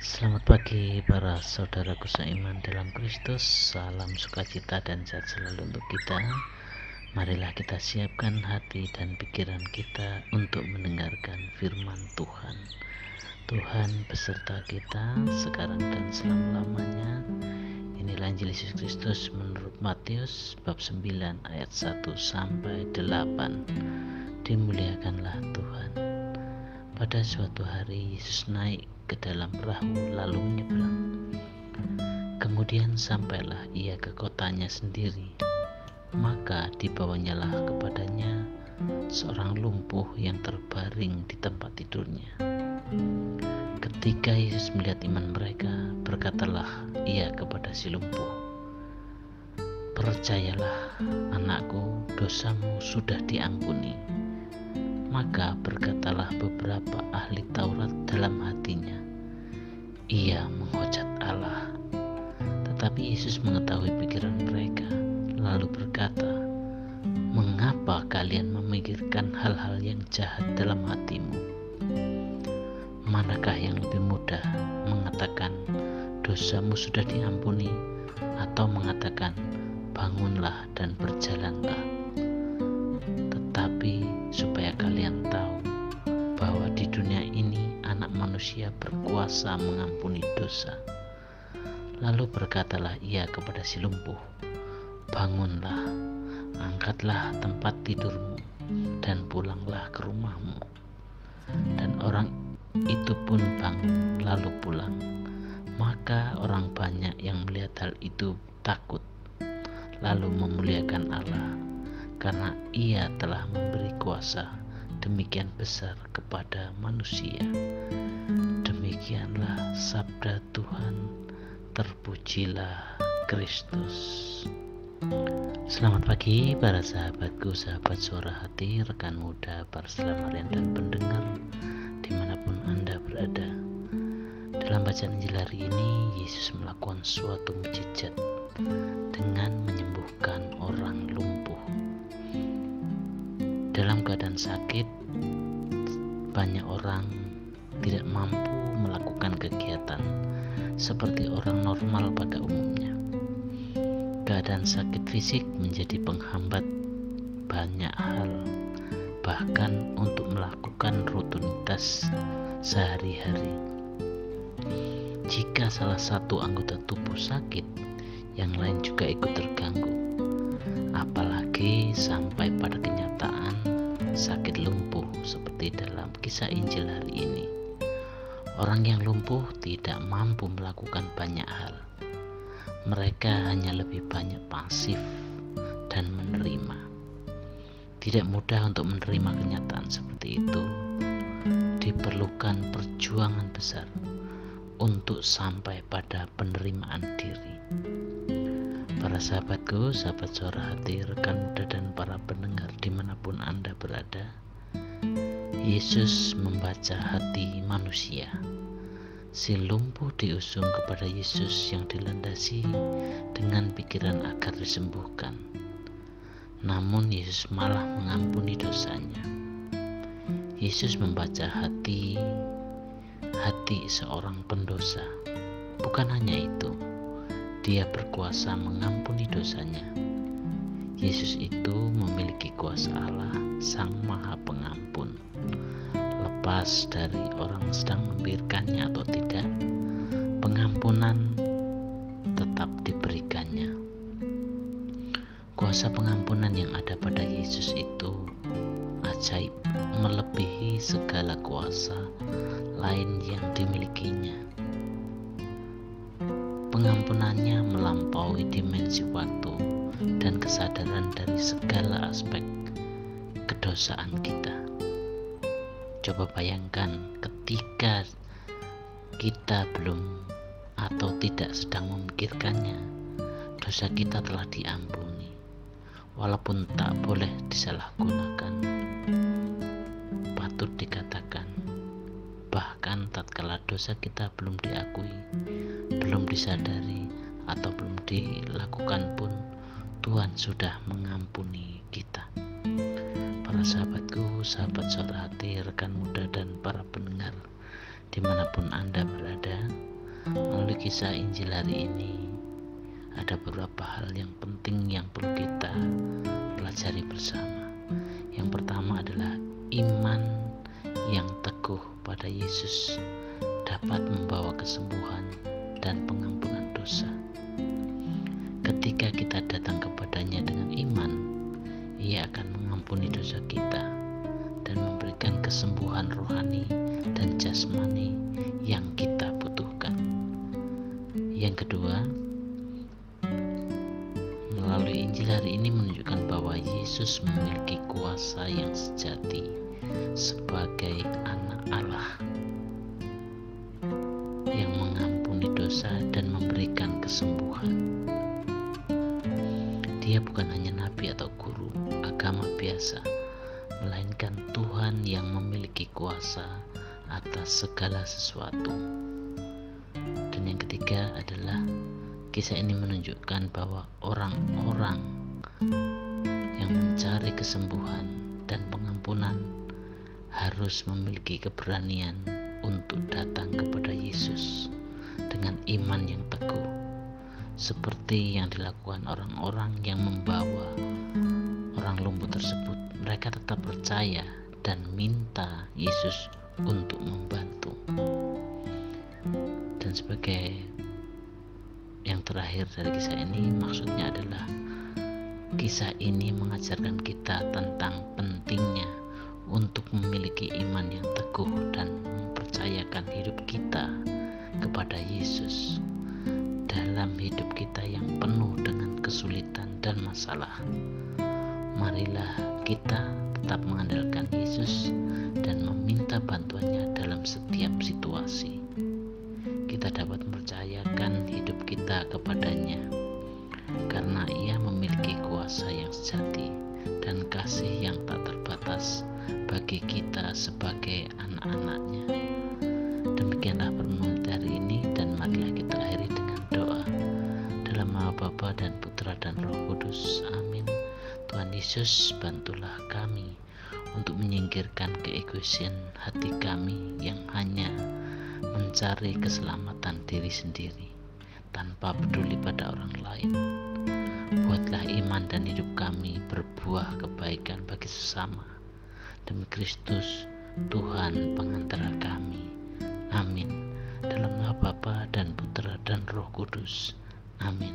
Selamat pagi para saudaraku seiman dalam Kristus. Salam sukacita dan sehat selalu untuk kita. Marilah kita siapkan hati dan pikiran kita untuk mendengarkan firman Tuhan. Tuhan beserta kita sekarang dan selama-lamanya. Inilah Injil Yesus Kristus menurut Matius bab 9 ayat 1 sampai 8. Dimuliakanlah Tuhan. Pada suatu hari Yesus naik ke dalam perahu lalu menyeberang. Kemudian sampailah ia ke kotanya sendiri. Maka dibawanyalah kepadanya seorang lumpuh yang terbaring di tempat tidurnya. Ketika Yesus melihat iman mereka, berkatalah ia kepada si lumpuh, "Percayalah, anakku, dosamu sudah diampuni." Maka berkatalah beberapa ahli Taurat dalam hatinya, "Ia menghujat Allah." Tetapi Yesus mengetahui pikiran mereka, lalu berkata, "Mengapa kalian memikirkan hal-hal yang jahat dalam hatimu? Manakah yang lebih mudah, mengatakan, 'Dosamu sudah diampuni,' atau mengatakan, 'Bangunlah dan berjalanlah'? Tetapi supaya kalian tahu bahwa di dunia ini Anak Manusia berkuasa mengampuni dosa." Lalu berkatalah ia kepada si lumpuh, "Bangunlah, angkatlah tempat tidurmu, dan pulanglah ke rumahmu." Dan orang itu pun bangun lalu pulang. Maka orang banyak yang melihat hal itu takut, lalu memuliakan Allah, karena ia telah memberi kuasa demikian besar kepada manusia. Demikianlah sabda Tuhan. Terpujilah Kristus. Selamat pagi para sahabatku, sahabat suara hati, rekan muda, para selamarian dan pendengar dimanapun Anda berada. Dalam bacaan Injil hari ini, Yesus melakukan suatu mukjizat dengan menyembuhkan orang lumpuh. Dalam keadaan sakit, banyak orang tidak mampu melakukan kegiatan seperti orang normal pada umumnya. Keadaan sakit fisik menjadi penghambat banyak hal, bahkan untuk melakukan rutinitas sehari-hari. Jika salah satu anggota tubuh sakit, yang lain juga ikut terganggu. Apalagi sampai pada kenyataan sakit lumpuh seperti dalam kisah Injil hari ini. Orang yang lumpuh tidak mampu melakukan banyak hal. Mereka hanya lebih banyak pasif dan menerima. Tidak mudah untuk menerima kenyataan seperti itu. Diperlukan perjuangan besar untuk sampai pada penerimaan diri. Para sahabatku, sahabat suara hati, rekan muda dan para pendengar dimanapun Anda berada, Yesus membaca hati manusia. Si lumpuh diusung kepada Yesus yang dilandasi dengan pikiran agar disembuhkan. Namun Yesus malah mengampuni dosanya. Yesus membaca hati seorang pendosa. Bukan hanya itu, Dia berkuasa mengampuni dosanya. Yesus itu memiliki kuasa Allah, Sang Maha Pengampun. Lepas dari orang sedang membiarkannya atau tidak, pengampunan tetap diberikannya. Kuasa pengampunan yang ada pada Yesus itu ajaib, melebihi segala kuasa lain yang dimilikinya. Pengampunannya melampaui dimensi waktu dan kesadaran dari segala aspek kedosaan kita. Coba bayangkan ketika kita belum atau tidak sedang memikirkannya, dosa kita telah diampuni, walaupun tak boleh disalahgunakan. Patut dikatakan, bahkan tatkala dosa kita belum diakui, belum disadari, atau belum dilakukan pun, Tuhan sudah mengampuni kita. Para sahabatku, sahabat suara hati, rekan muda dan para pendengar dimanapun Anda berada, kisah Injil hari ini ada beberapa hal yang penting yang perlu kita pelajari bersama. Yang pertama adalah iman yang teguh pada Yesus dapat membawa kesembuhan dan pengampunan dosa. Ketika kita datang kepadanya dengan iman, Ia akan mengampuni dosa kita dan memberikan kesembuhan rohani dan jasmani yang kita butuhkan. Yang kedua, melalui Injil hari ini menunjukkan bahwa Yesus memiliki kuasa yang sejati sebagai anak Allah yang mengampuni dosa dan memberikan kesembuhan. Dia bukan hanya nabi atau guru agama biasa, melainkan Tuhan yang memiliki kuasa atas segala sesuatu. Dan yang ketiga adalah kisah ini menunjukkan bahwa orang-orang yang mencari kesembuhan dan pengampunan harus memiliki keberanian untuk datang kepada Yesus dengan iman yang teguh, seperti yang dilakukan orang-orang yang membawa orang lumpuh tersebut. Mereka tetap percaya dan minta Yesus untuk membantu. Dan sebagai yang terakhir dari kisah ini, maksudnya adalah kisah ini mengajarkan kita tentang pentingnya untuk memiliki iman yang teguh dan mempercayakan hidup kita kepada Yesus dalam hidup kita yang penuh dengan kesulitan dan masalah. Marilah kita tetap mengandalkan Yesus dan meminta bantuannya dalam setiap situasi. Kita dapat mempercayakan hidup kita kepadanya karena Ia memiliki kuasa yang sejati dan kasih yang tak terbatas bagi kita sebagai anak-anaknya. Demikianlah perenungan hari ini, dan marilah kita akhiri dengan doa. Dalam nama Bapa dan Putra dan Roh Kudus. Amin. Tuhan Yesus, bantulah kami untuk menyingkirkan keegoisan hati kami yang hanya mencari keselamatan diri sendiri tanpa peduli pada orang lain. Buatlah iman dan hidup kami berbuah kebaikan bagi sesama. Demi Kristus, Tuhan pengantara kami. Amin. Dalam nama Bapa dan Putra dan Roh Kudus. Amin.